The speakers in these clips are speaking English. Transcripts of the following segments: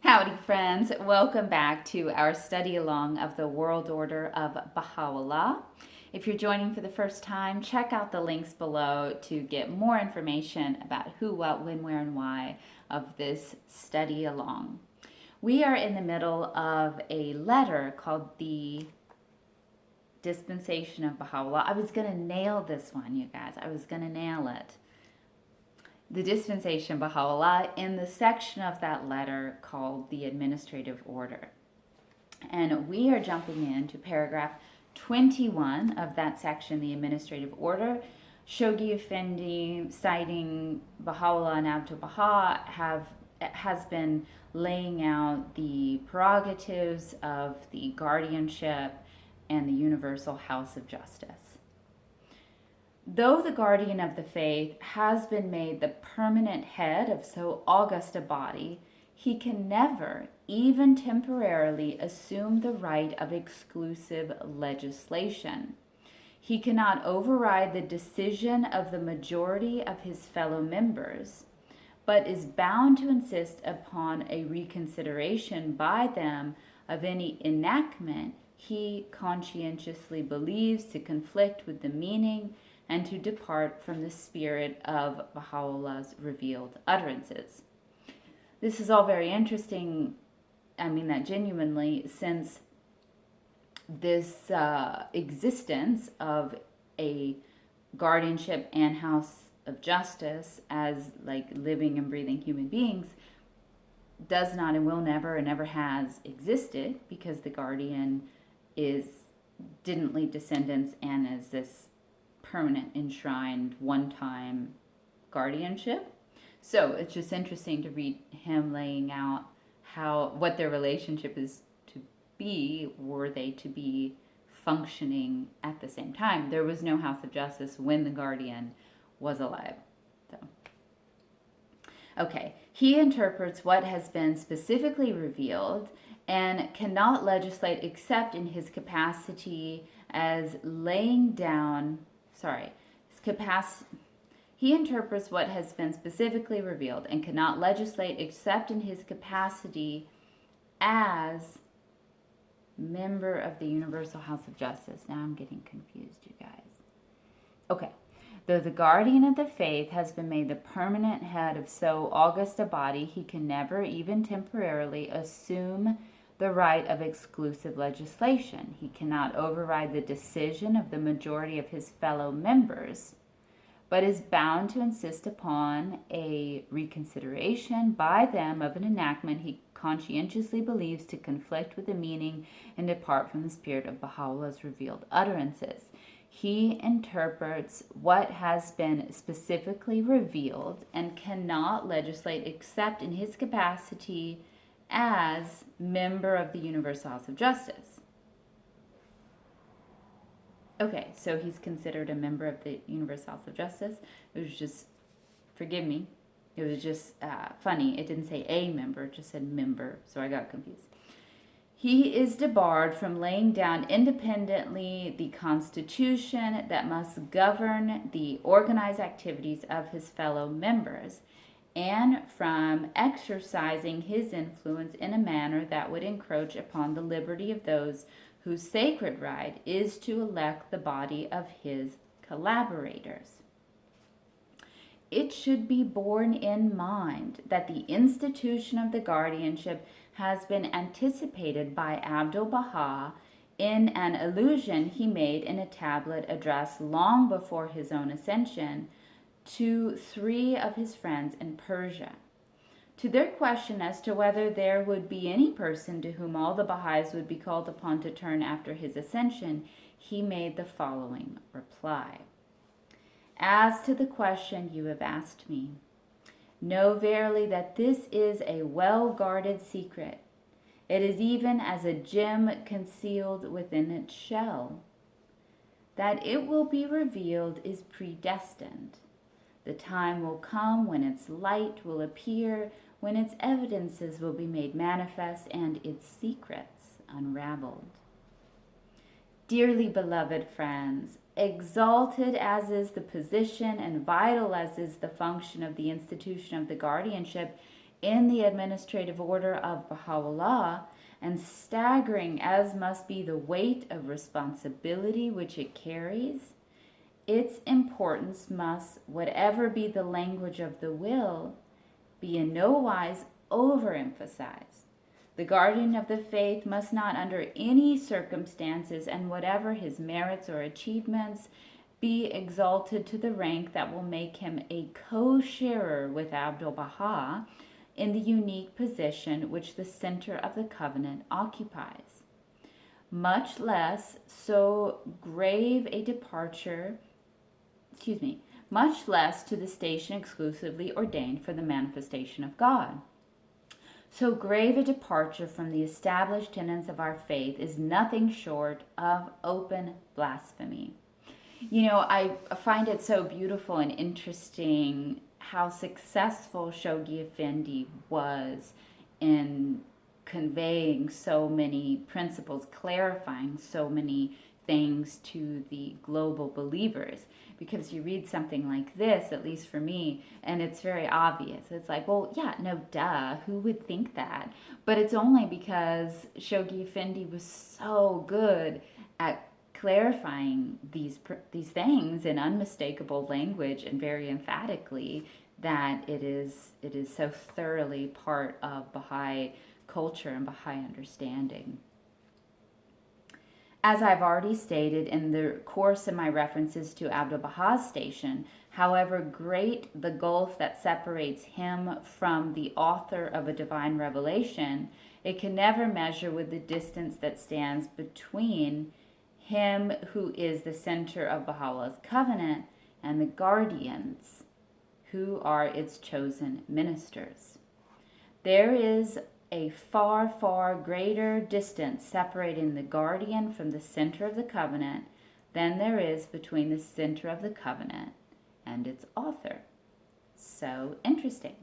Howdy, friends. Welcome back to our study along of the World Order of Bahá'u'lláh. If you're joining for the first time, check out the links below to get more information about who, what, when, where, and why of this study along. We are in the middle of a letter called the Dispensation of Baha'u'lláh. I was going to nail this one, you guys. I was going to nail it. The Dispensation of Baha'u'lláh in the section of that letter called the Administrative Order. And we are jumping into paragraph 21 of that section, the Administrative Order. Shoghi Effendi, citing Baha'u'lláh and Abdu'l-Baha, has been laying out the prerogatives of the guardianship and the Universal House of Justice. Though the guardian of the faith has been made the permanent head of so august a body, he can never, even temporarily, assume the right of exclusive legislation. He cannot override the decision of the majority of his fellow members, but is bound to insist upon a reconsideration by them of any enactment he conscientiously believes to conflict with the meaning and to depart from the spirit of Baha'u'llah's revealed utterances. This is all very interesting, I mean that genuinely, since this existence of a guardianship and house of justice as like living and breathing human beings does not and will never and never has existed, because the guardian didn't leave descendants and is this permanent, enshrined, one-time guardianship. So it's just interesting to read him laying out what their relationship is to be, were they to be functioning at the same time. There was no House of Justice when the guardian was alive. So, okay, he interprets what has been specifically revealed and cannot legislate except in his capacity as laying down he interprets what has been specifically revealed and cannot legislate except in his capacity as member of the Universal House of Justice. Now I'm getting confused, you guys. Okay. Though the guardian of the faith has been made the permanent head of so august a body, he can never, even temporarily, assume the right of exclusive legislation. He cannot override the decision of the majority of his fellow members, but is bound to insist upon a reconsideration by them of an enactment he conscientiously believes to conflict with the meaning and depart from the spirit of Baha'u'llah's revealed utterances. He interprets what has been specifically revealed and cannot legislate except in his capacity as member of the Universal House of Justice. Okay, so he's considered a member of the Universal House of Justice. It was just, forgive me, it was just funny. It didn't say a member, it just said member, so I got confused. He is debarred from laying down independently the constitution that must govern the organized activities of his fellow members, and from exercising his influence in a manner that would encroach upon the liberty of those whose sacred right is to elect the body of his collaborators. It should be borne in mind that the institution of the guardianship has been anticipated by Abdu'l-Baha in an allusion he made in a tablet addressed long before his own ascension to 3 of his friends in Persia. To their question as to whether there would be any person to whom all the Baha'is would be called upon to turn after his ascension, he made the following reply. As to the question you have asked me, know verily that this is a well-guarded secret. It is even as a gem concealed within its shell. That it will be revealed is predestined. The time will come when its light will appear, when its evidences will be made manifest and its secrets unraveled. Dearly beloved friends, exalted as is the position and vital as is the function of the institution of the guardianship, in the administrative order of Bahá'u'lláh, and staggering as must be the weight of responsibility which it carries, its importance must, whatever be the language of the will, be in no wise overemphasized. The guardian of the faith must not under any circumstances, and whatever his merits or achievements, be exalted to the rank that will make him a co-sharer with Abdu'l-Baha in the unique position which the center of the covenant occupies. Much less so grave a departure, much less to the station exclusively ordained for the manifestation of God. So grave a departure from the established tenets of our faith is nothing short of open blasphemy. I find it so beautiful and interesting how successful Shoghi Effendi was in conveying so many principles, clarifying so many things to the global believers. Because you read something like this, at least for me, and it's very obvious. It's like, well, yeah, no, duh, who would think that? But it's only because Shoghi Effendi was so good at clarifying these things in unmistakable language and very emphatically that it is so thoroughly part of Baha'i culture and Baha'i understanding. As I've already stated in the course of my references to Abdu'l-Baha's station, however great the gulf that separates him from the author of a divine revelation, it can never measure with the distance that stands between him who is the center of Baha'u'llah's covenant and the guardians who are its chosen ministers. There is a far, far greater distance separating the guardian from the center of the covenant than there is between the center of the covenant and its author. So interesting.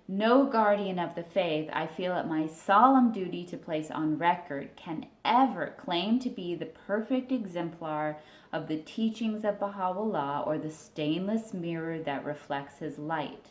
No guardian of the faith, I feel it my solemn duty to place on record, can ever claim to be the perfect exemplar of the teachings of Baha'u'lláh or the stainless mirror that reflects his light.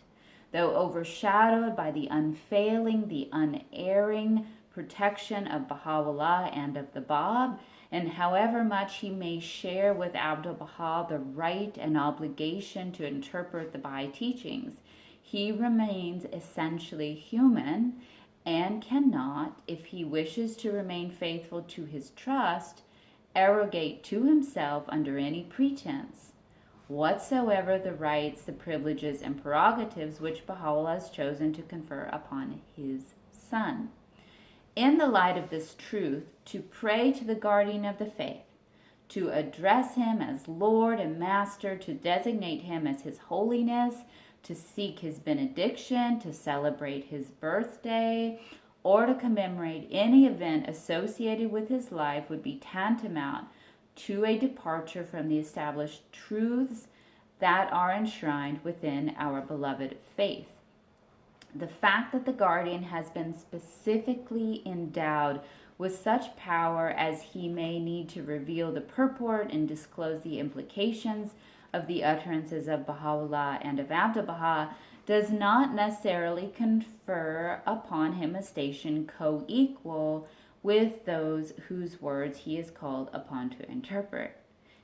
Though overshadowed by the unfailing, the unerring protection of Baha'u'lláh and of the Bab, and however much he may share with Abdu'l-Baha the right and obligation to interpret the Baha'i teachings, he remains essentially human and cannot, if he wishes to remain faithful to his trust, arrogate to himself under any pretense whatsoever the rights, the privileges, and prerogatives which Baha'u'lláh has chosen to confer upon his son. In the light of this truth, to pray to the guardian of the faith, to address him as Lord and Master, to designate him as His Holiness, to seek his benediction, to celebrate his birthday, or to commemorate any event associated with his life would be tantamount to a departure from the established truths that are enshrined within our beloved faith. The fact that the guardian has been specifically endowed with such power as he may need to reveal the purport and disclose the implications of the utterances of Baha'u'lláh and of Abdu'l-Baha does not necessarily confer upon him a station co-equal with those whose words he is called upon to interpret.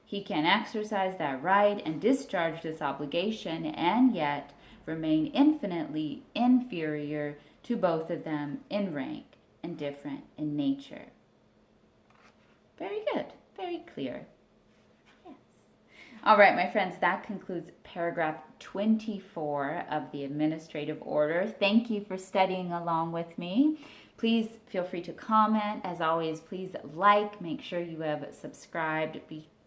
He can exercise that right and discharge this obligation and yet remain infinitely inferior to both of them in rank and different in nature. Very good, very clear. Yes. All right, my friends, that concludes paragraph 24 of the administrative order. Thank you for studying along with me. Please feel free to comment. As always, please make sure you have subscribed.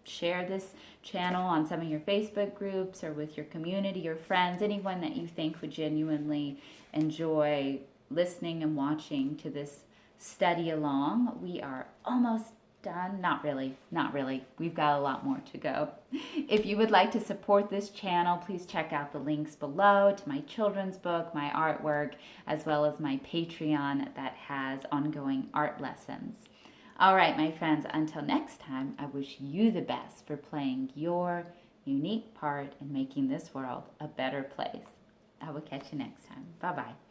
Share this channel on some of your Facebook groups or with your community or friends, anyone that you think would genuinely enjoy listening and watching to this study along. We are almost done. Not really. We've got a lot more to go. If you would like to support this channel, please check out the links below to my children's book, my artwork, as well as my Patreon that has ongoing art lessons. All right, my friends, until next time, I wish you the best for playing your unique part in making this world a better place. I will catch you next time. Bye-bye.